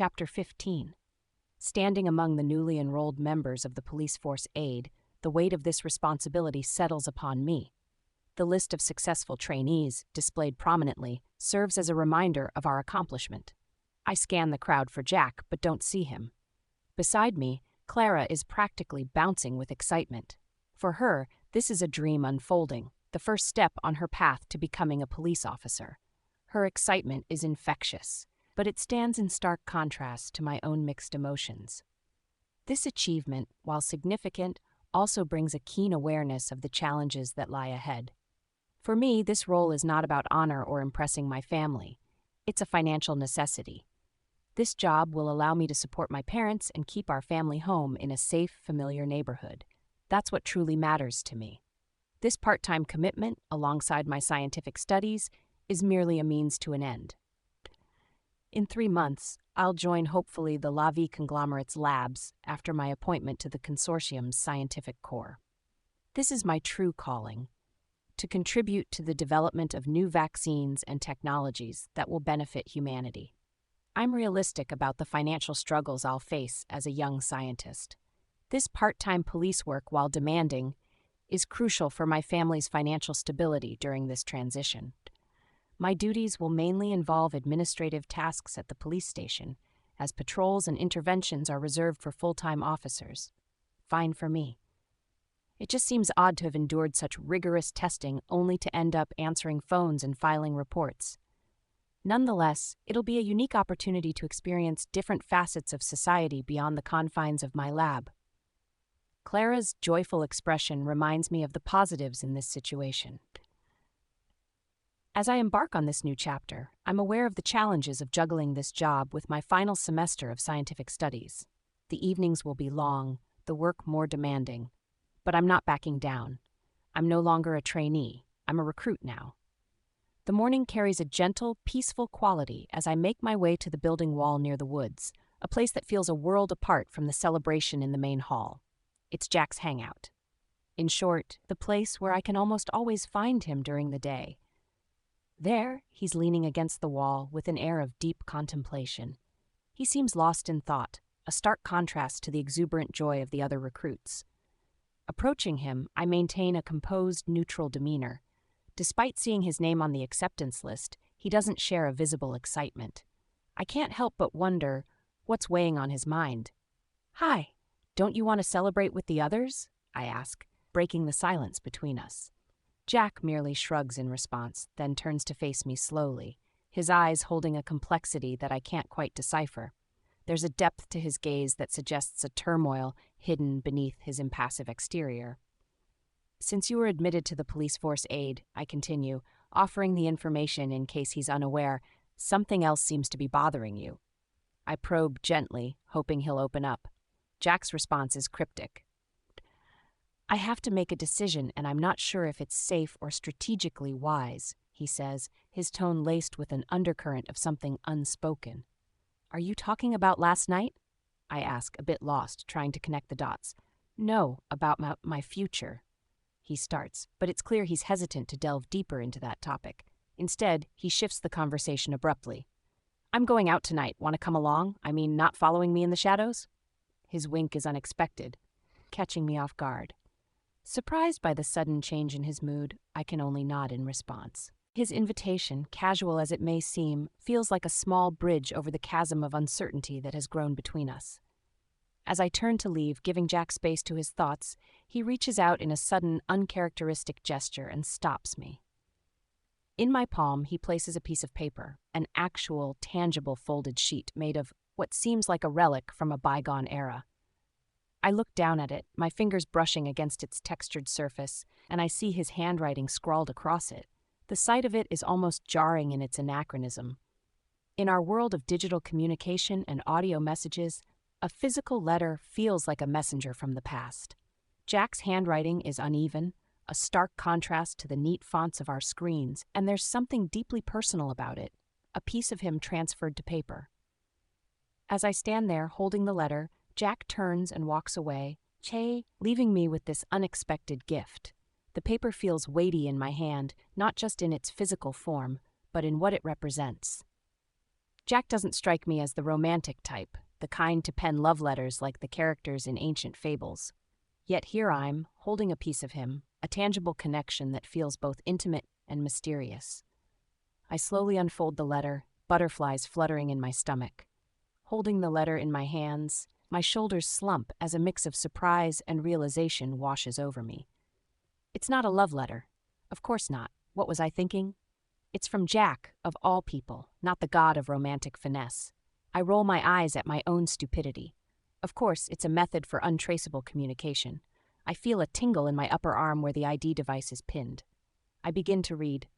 Chapter 15. Standing among the newly enrolled members of the police force aid, the weight of this responsibility settles upon me. The list of successful trainees, displayed prominently, serves as a reminder of our accomplishment. I scan the crowd for Jack, but don't see him. Beside me, Clara is practically bouncing with excitement. For her, this is a dream unfolding, the first step on her path to becoming a police officer. Her excitement is infectious, but it stands in stark contrast to my own mixed emotions. This achievement, while significant, also brings a keen awareness of the challenges that lie ahead. For me, this role is not about honor or impressing my family. It's a financial necessity. This job will allow me to support my parents and keep our family home in a safe, familiar neighborhood. That's what truly matters to me. This part-time commitment, alongside my scientific studies, is merely a means to an end. In 3 months, I'll join hopefully the La Vie conglomerate's labs after my appointment to the Consortium's scientific core. This is my true calling, to contribute to the development of new vaccines and technologies that will benefit humanity. I'm realistic about the financial struggles I'll face as a young scientist. This part-time police work, while demanding, is crucial for my family's financial stability during this transition. My duties will mainly involve administrative tasks at the police station, as patrols and interventions are reserved for full-time officers. Fine for me. It just seems odd to have endured such rigorous testing only to end up answering phones and filing reports. Nonetheless, it'll be a unique opportunity to experience different facets of society beyond the confines of my lab. Clara's joyful expression reminds me of the positives in this situation. As I embark on this new chapter, I'm aware of the challenges of juggling this job with my final semester of scientific studies. The evenings will be long, the work more demanding. But I'm not backing down. I'm no longer a trainee. I'm a recruit now. The morning carries a gentle, peaceful quality as I make my way to the building wall near the woods, a place that feels a world apart from the celebration in the main hall. It's Jack's hangout. In short, the place where I can almost always find him during the day. There, he's leaning against the wall with an air of deep contemplation. He seems lost in thought, a stark contrast to the exuberant joy of the other recruits. Approaching him, I maintain a composed, neutral demeanor. Despite seeing his name on the acceptance list, he doesn't share a visible excitement. I can't help but wonder what's weighing on his mind. "Hi, don't you want to celebrate with the others?" I ask, breaking the silence between us. Jack merely shrugs in response, then turns to face me slowly, his eyes holding a complexity that I can't quite decipher. There's a depth to his gaze that suggests a turmoil hidden beneath his impassive exterior. "Since you were admitted to the police force aid," I continue, offering the information in case he's unaware, "something else seems to be bothering you." I probe gently, hoping he'll open up. Jack's response is cryptic. "I have to make a decision, and I'm not sure if it's safe or strategically wise," he says, his tone laced with an undercurrent of something unspoken. "Are you talking about last night?" I ask, a bit lost, trying to connect the dots. "No, about my future." He starts, but it's clear he's hesitant to delve deeper into that topic. Instead, he shifts the conversation abruptly. "I'm going out tonight. Want to come along? I mean, not following me in the shadows?" His wink is unexpected, catching me off guard. Surprised by the sudden change in his mood, I can only nod in response. His invitation, casual as it may seem, feels like a small bridge over the chasm of uncertainty that has grown between us. As I turn to leave, giving Jack space to his thoughts, he reaches out in a sudden, uncharacteristic gesture and stops me. In my palm, he places a piece of paper, an actual, tangible folded sheet made of what seems like a relic from a bygone era. I look down at it, my fingers brushing against its textured surface, and I see his handwriting scrawled across it. The sight of it is almost jarring in its anachronism. In our world of digital communication and audio messages, a physical letter feels like a messenger from the past. Jack's handwriting is uneven, a stark contrast to the neat fonts of our screens, and there's something deeply personal about it, a piece of him transferred to paper. As I stand there holding the letter, Jack turns and walks away, leaving me with this unexpected gift. The paper feels weighty in my hand, not just in its physical form, but in what it represents. Jack doesn't strike me as the romantic type, the kind to pen love letters like the characters in ancient fables. Yet here I'm, holding a piece of him, a tangible connection that feels both intimate and mysterious. I slowly unfold the letter, butterflies fluttering in my stomach. Holding the letter in my hands, my shoulders slump as a mix of surprise and realization washes over me. It's not a love letter. Of course not. What was I thinking? It's from Jack, of all people, not the god of romantic finesse. I roll my eyes at my own stupidity. Of course, it's a method for untraceable communication. I feel a tingle in my upper arm where the ID device is pinned. I begin to read.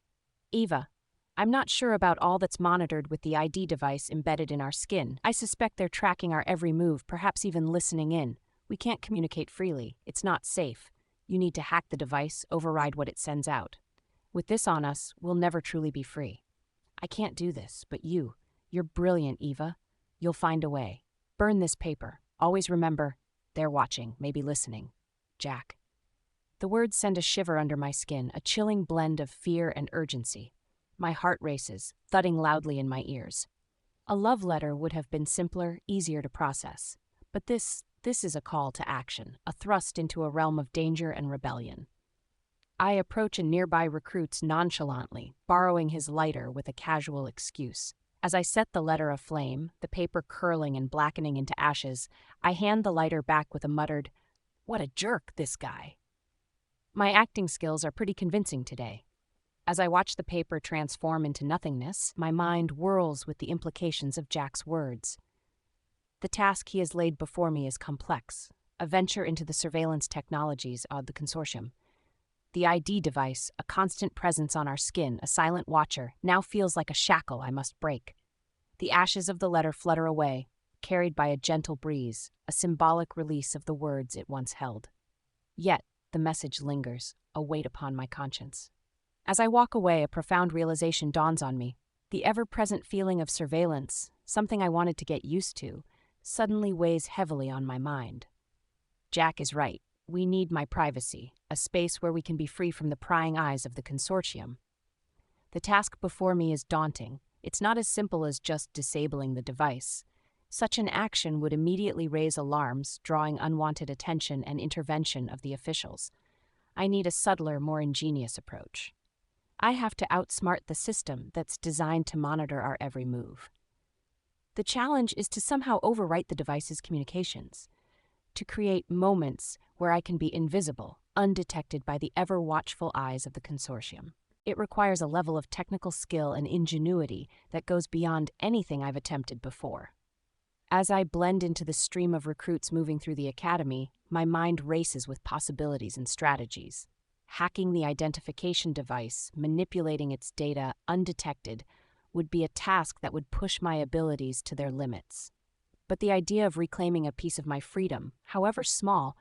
Eva, I'm not sure about all that's monitored with the ID device embedded in our skin. I suspect they're tracking our every move, perhaps even listening in. We can't communicate freely. It's not safe. You need to hack the device, override what it sends out. With this on us, we'll never truly be free. I can't do this, but you're brilliant, Eva. You'll find a way. Burn this paper. Always remember, they're watching, maybe listening. Jack. The words send a shiver under my skin, a chilling blend of fear and urgency. My heart races, thudding loudly in my ears. A love letter would have been simpler, easier to process. But this is a call to action, a thrust into a realm of danger and rebellion. I approach a nearby recruit nonchalantly, borrowing his lighter with a casual excuse. As I set the letter aflame, the paper curling and blackening into ashes, I hand the lighter back with a muttered, "What a jerk, this guy." My acting skills are pretty convincing today. As I watch the paper transform into nothingness, my mind whirls with the implications of Jack's words. The task he has laid before me is complex, a venture into the surveillance technologies of the Consortium. The ID device, a constant presence on our skin, a silent watcher, now feels like a shackle I must break. The ashes of the letter flutter away, carried by a gentle breeze, a symbolic release of the words it once held. Yet, the message lingers, a weight upon my conscience. As I walk away, a profound realization dawns on me. The ever-present feeling of surveillance, something I wanted to get used to, suddenly weighs heavily on my mind. Jack is right. We need my privacy, a space where we can be free from the prying eyes of the Consortium. The task before me is daunting. It's not as simple as just disabling the device. Such an action would immediately raise alarms, drawing unwanted attention and intervention of the officials. I need a subtler, more ingenious approach. I have to outsmart the system that's designed to monitor our every move. The challenge is to somehow overwrite the device's communications, to create moments where I can be invisible, undetected by the ever-watchful eyes of the Consortium. It requires a level of technical skill and ingenuity that goes beyond anything I've attempted before. As I blend into the stream of recruits moving through the academy, my mind races with possibilities and strategies. Hacking the identification device, manipulating its data undetected, would be a task that would push my abilities to their limits. But the idea of reclaiming a piece of my freedom, however small,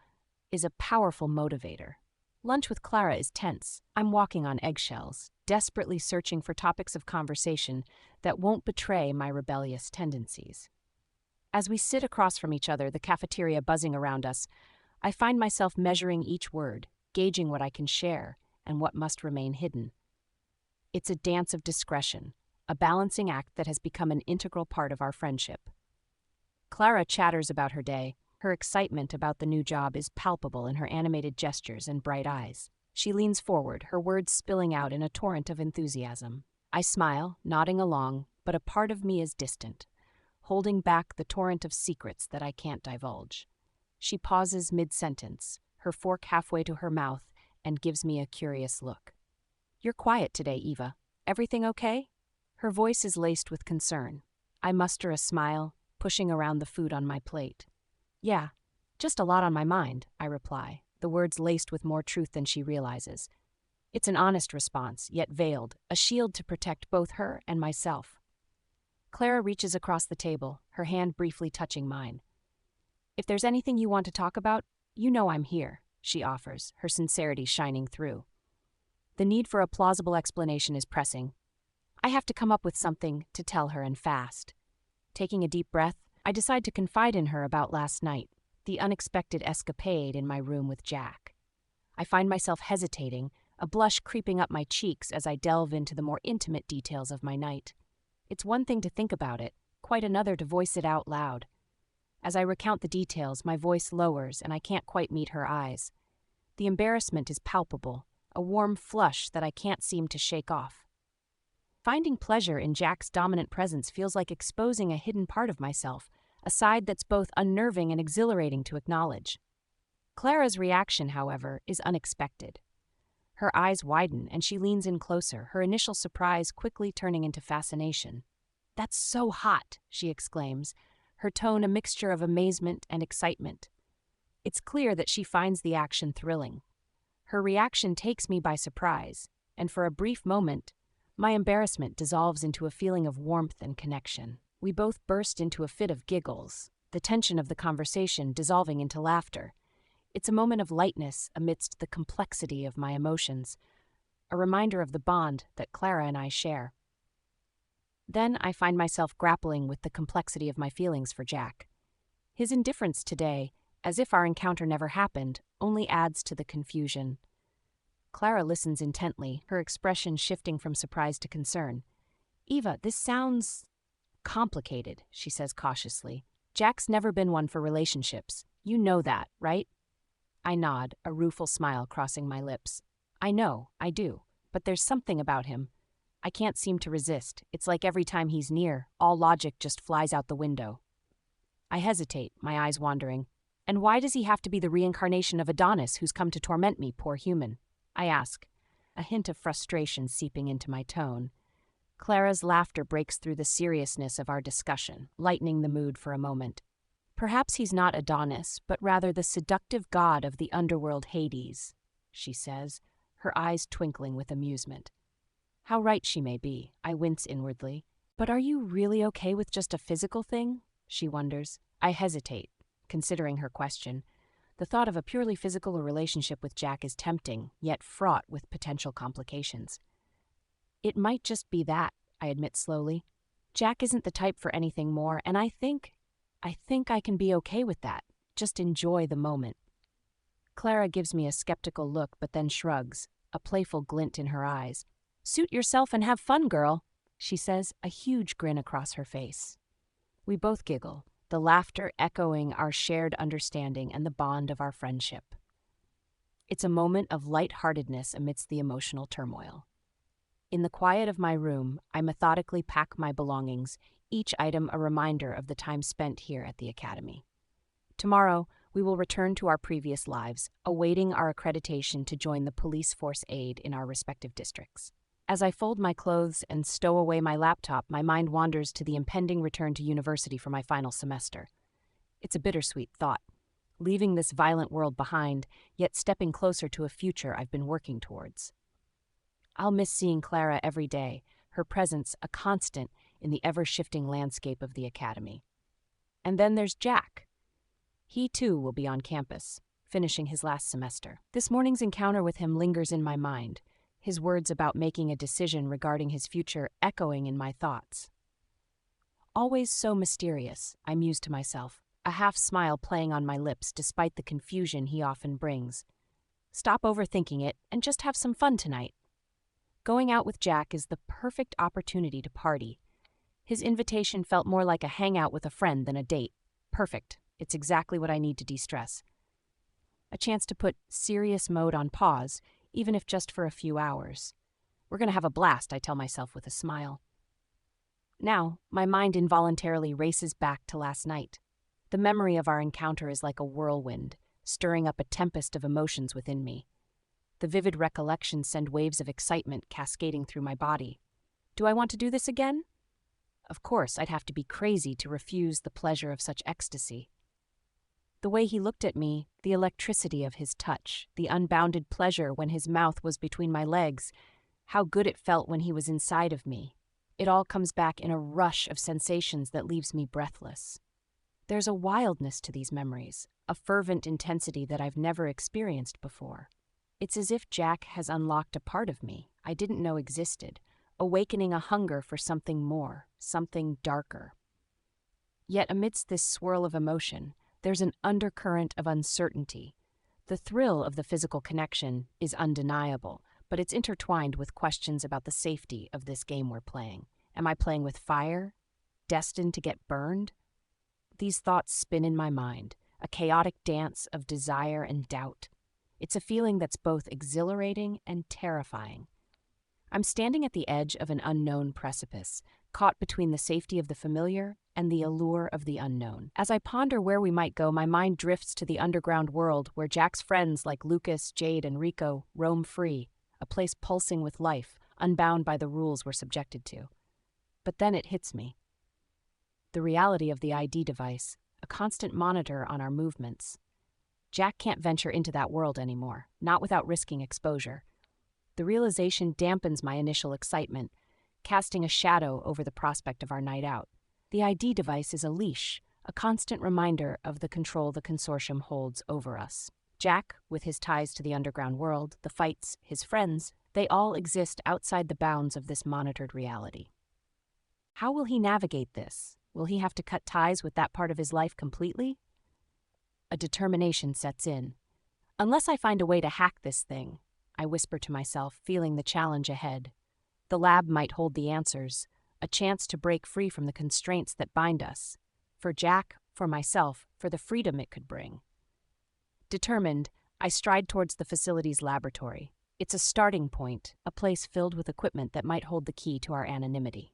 is a powerful motivator. Lunch with Clara is tense. I'm walking on eggshells, desperately searching for topics of conversation that won't betray my rebellious tendencies. As we sit across from each other, the cafeteria buzzing around us, I find myself measuring each word, gauging what I can share and what must remain hidden. It's a dance of discretion, a balancing act that has become an integral part of our friendship. Clara chatters about her day. Her excitement about the new job is palpable in her animated gestures and bright eyes. She leans forward, her words spilling out in a torrent of enthusiasm. I smile, nodding along, but a part of me is distant, holding back the torrent of secrets that I can't divulge. She pauses mid-sentence, her fork halfway to her mouth, and gives me a curious look. "You're quiet today, Eva. Everything okay?" Her voice is laced with concern. I muster a smile, pushing around the food on my plate. "Yeah, just a lot on my mind," I reply, the words laced with more truth than she realizes. It's an honest response, yet veiled, a shield to protect both her and myself. Clara reaches across the table, her hand briefly touching mine. "If there's anything you want to talk about, you know I'm here," she offers, her sincerity shining through. The need for a plausible explanation is pressing. I have to come up with something to tell her, and fast. Taking a deep breath, I decide to confide in her about last night, the unexpected escapade in my room with Jack. I find myself hesitating, a blush creeping up my cheeks as I delve into the more intimate details of my night. It's one thing to think about it, quite another to voice it out loud. As I recount the details, my voice lowers and I can't quite meet her eyes. The embarrassment is palpable, a warm flush that I can't seem to shake off. Finding pleasure in Jack's dominant presence feels like exposing a hidden part of myself, a side that's both unnerving and exhilarating to acknowledge. Clara's reaction, however, is unexpected. Her eyes widen and she leans in closer, her initial surprise quickly turning into fascination. "That's so hot," she exclaims, her tone a mixture of amazement and excitement. It's clear that she finds the action thrilling. Her reaction takes me by surprise, and for a brief moment, my embarrassment dissolves into a feeling of warmth and connection. We both burst into a fit of giggles, the tension of the conversation dissolving into laughter. It's a moment of lightness amidst the complexity of my emotions, a reminder of the bond that Clara and I share. Then I find myself grappling with the complexity of my feelings for Jack. His indifference today, as if our encounter never happened, only adds to the confusion. Clara listens intently, her expression shifting from surprise to concern. "Eva, this sounds complicated," she says cautiously. "Jack's never been one for relationships. You know that, right?" I nod, a rueful smile crossing my lips. "I know, I do. But there's something about him. I can't seem to resist. It's like every time he's near, all logic just flies out the window." I hesitate, my eyes wandering. "And why does he have to be the reincarnation of Adonis who's come to torment me, poor human?" I ask, a hint of frustration seeping into my tone. Clara's laughter breaks through the seriousness of our discussion, lightening the mood for a moment. "Perhaps he's not Adonis, but rather the seductive god of the underworld Hades," she says, her eyes twinkling with amusement. How right she may be, I wince inwardly. "But are you really okay with just a physical thing?" she wonders. I hesitate, considering her question. The thought of a purely physical relationship with Jack is tempting, yet fraught with potential complications. "It might just be that," I admit slowly. "Jack isn't the type for anything more, and I think I can be okay with that. Just enjoy the moment." Clara gives me a skeptical look but then shrugs, a playful glint in her eyes. "Suit yourself and have fun, girl," she says, a huge grin across her face. We both giggle, the laughter echoing our shared understanding and the bond of our friendship. It's a moment of light-heartedness amidst the emotional turmoil. In the quiet of my room, I methodically pack my belongings, each item a reminder of the time spent here at the Academy. Tomorrow, we will return to our previous lives, awaiting our accreditation to join the police force aid in our respective districts. As I fold my clothes and stow away my laptop, my mind wanders to the impending return to university for my final semester. It's a bittersweet thought, leaving this violent world behind, yet stepping closer to a future I've been working towards. I'll miss seeing Clara every day, her presence a constant in the ever-shifting landscape of the Academy. And then there's Jack. He, too, will be on campus, finishing his last semester. This morning's encounter with him lingers in my mind, his words about making a decision regarding his future echoing in my thoughts. Always so mysterious, I muse to myself, a half-smile playing on my lips despite the confusion he often brings. Stop overthinking it and just have some fun tonight. Going out with Jack is the perfect opportunity to party. His invitation felt more like a hangout with a friend than a date. Perfect. It's exactly what I need to de-stress. A chance to put serious mode on pause, even if just for a few hours. We're going to have a blast, I tell myself with a smile. Now, my mind involuntarily races back to last night. The memory of our encounter is like a whirlwind, stirring up a tempest of emotions within me. The vivid recollections send waves of excitement cascading through my body. Do I want to do this again? Of course, I'd have to be crazy to refuse the pleasure of such ecstasy. The way he looked at me, the electricity of his touch, the unbounded pleasure when his mouth was between my legs, how good it felt when he was inside of me. It all comes back in a rush of sensations that leaves me breathless. There's a wildness to these memories, a fervent intensity that I've never experienced before. It's as if Jack has unlocked a part of me I didn't know existed, awakening a hunger for something more, something darker. Yet amidst this swirl of emotion, there's an undercurrent of uncertainty. The thrill of the physical connection is undeniable, but it's intertwined with questions about the safety of this game we're playing. Am I playing with fire? destined to get burned? These thoughts spin in my mind, a chaotic dance of desire and doubt. It's a feeling that's both exhilarating and terrifying. I'm standing at the edge of an unknown precipice, caught between the safety of the familiar and the allure of the unknown. As I ponder where we might go, my mind drifts to the underground world where Jack's friends like Lucas, Jade, and Rico roam free, a place pulsing with life, unbound by the rules we're subjected to. But then it hits me. The reality of the ID device, a constant monitor on our movements. Jack can't venture into that world anymore, not without risking exposure. The realization dampens my initial excitement, casting a shadow over the prospect of our night out. The ID device is a leash, a constant reminder of the control the Consortium holds over us. Jack, with his ties to the underground world, the fights, his friends, they all exist outside the bounds of this monitored reality. How will he navigate this? Will he have to cut ties with that part of his life completely? A determination sets in. Unless I find a way to hack this thing, I whisper to myself, feeling the challenge ahead. The lab might hold the answers, a chance to break free from the constraints that bind us. For Jack, for myself, for the freedom it could bring. Determined, I stride towards the facility's laboratory. It's a starting point, a place filled with equipment that might hold the key to our anonymity.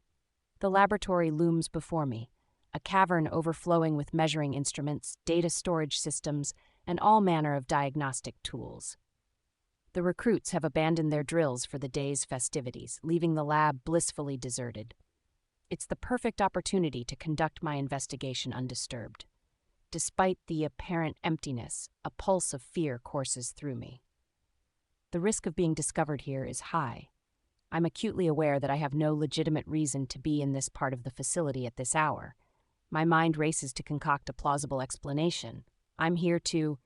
The laboratory looms before me, a cavern overflowing with measuring instruments, data storage systems, and all manner of diagnostic tools. The recruits have abandoned their drills for the day's festivities, leaving the lab blissfully deserted. It's the perfect opportunity to conduct my investigation undisturbed. Despite the apparent emptiness, a pulse of fear courses through me. The risk of being discovered here is high. I'm acutely aware that I have no legitimate reason to be in this part of the facility at this hour. My mind races to concoct a plausible explanation. I'm here to,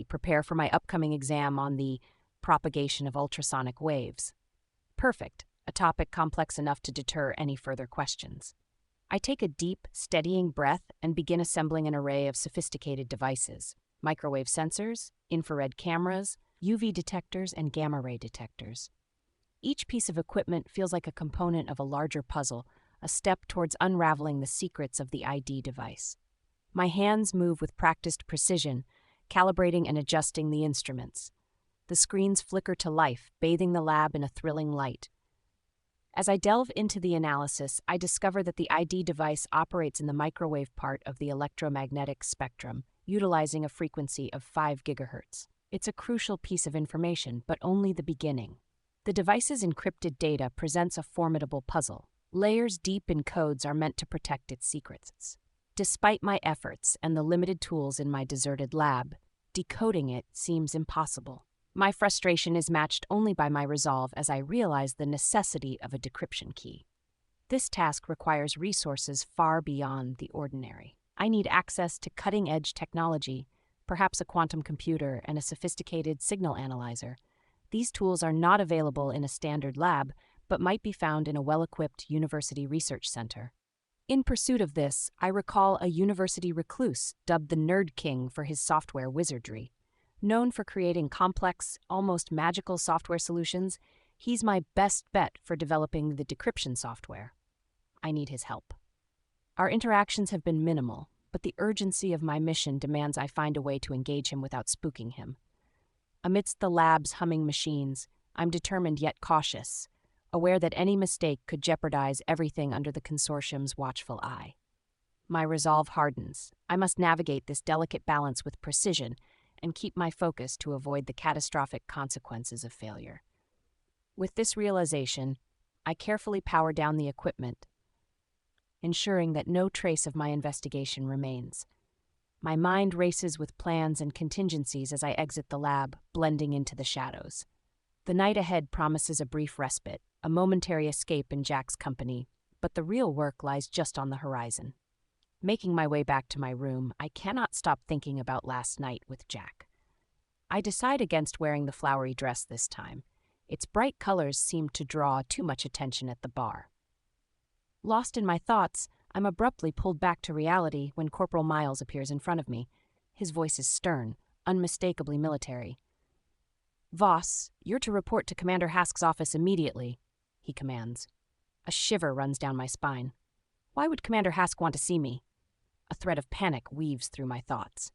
prepare for my upcoming exam on the propagation of ultrasonic waves. Perfect, a topic complex enough to deter any further questions. I take a deep, steadying breath and begin assembling an array of sophisticated devices: microwave sensors, infrared cameras, UV detectors, and gamma-ray detectors. Each piece of equipment feels like a component of a larger puzzle, a step towards unraveling the secrets of the ID device. My hands move with practiced precision, calibrating and adjusting the instruments. The screens flicker to life, bathing the lab in a thrilling light. As I delve into the analysis, I discover that the ID device operates in the microwave part of the electromagnetic spectrum, utilizing a frequency of 5 gigahertz. It's a crucial piece of information, but only the beginning. The device's encrypted data presents a formidable puzzle. Layers deep in codes are meant to protect its secrets. Despite my efforts and the limited tools in my deserted lab, decoding it seems impossible. My frustration is matched only by my resolve as I realize the necessity of a decryption key. This task requires resources far beyond the ordinary. I need access to cutting-edge technology, perhaps a quantum computer and a sophisticated signal analyzer. These tools are not available in a standard lab, but might be found in a well-equipped university research center. In pursuit of this, I recall a university recluse dubbed the Nerd King for his software wizardry. Known for creating complex, almost magical software solutions, he's my best bet for developing the decryption software. I need his help. Our interactions have been minimal, but the urgency of my mission demands I find a way to engage him without spooking him. Amidst the lab's humming machines, I'm determined yet cautious, aware that any mistake could jeopardize everything under the Consortium's watchful eye. My resolve hardens. I must navigate this delicate balance with precision and keep my focus to avoid the catastrophic consequences of failure. With this realization, I carefully power down the equipment, ensuring that no trace of my investigation remains. My mind races with plans and contingencies as I exit the lab, blending into the shadows. The night ahead promises a brief respite, a momentary escape in Jack's company, but the real work lies just on the horizon. Making my way back to my room, I cannot stop thinking about last night with Jack. I decide against wearing the flowery dress this time. Its bright colors seem to draw too much attention at the bar. Lost in my thoughts, I'm abruptly pulled back to reality when Corporal Miles appears in front of me. His voice is stern, unmistakably military. "Voss, you're to report to Commander Hask's office immediately," he commands. A shiver runs down my spine. Why would Commander Hask want to see me? A thread of panic weaves through my thoughts.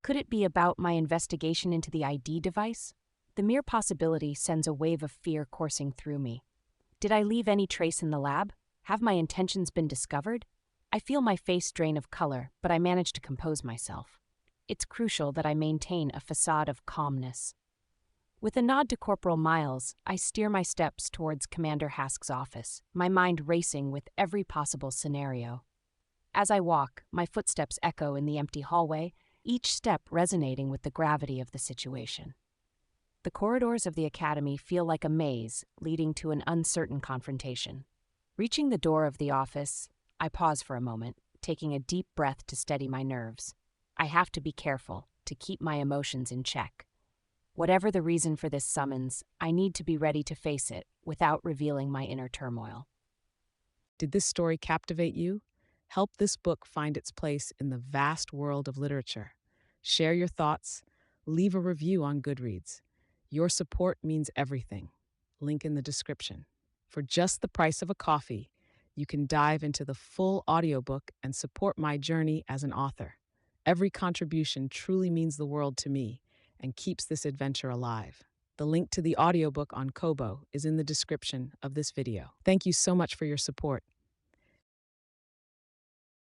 Could it be about my investigation into the ID device? The mere possibility sends a wave of fear coursing through me. Did I leave any trace in the lab? Have my intentions been discovered? I feel my face drain of color, but I manage to compose myself. It's crucial that I maintain a facade of calmness. With a nod to Corporal Miles, I steer my steps towards Commander Hask's office, my mind racing with every possible scenario. As I walk, my footsteps echo in the empty hallway, each step resonating with the gravity of the situation. The corridors of the academy feel like a maze leading to an uncertain confrontation. Reaching the door of the office, I pause for a moment, taking a deep breath to steady my nerves. I have to be careful to keep my emotions in check. Whatever the reason for this summons, I need to be ready to face it without revealing my inner turmoil. Did this story captivate you? Help this book find its place in the vast world of literature. Share your thoughts. Leave a review on Goodreads. Your support means everything. Link in the description. For just the price of a coffee, you can dive into the full audiobook and support my journey as an author. Every contribution truly means the world to me and keeps this adventure alive. The link to the audiobook on Kobo is in the description of this video. Thank you so much for your support.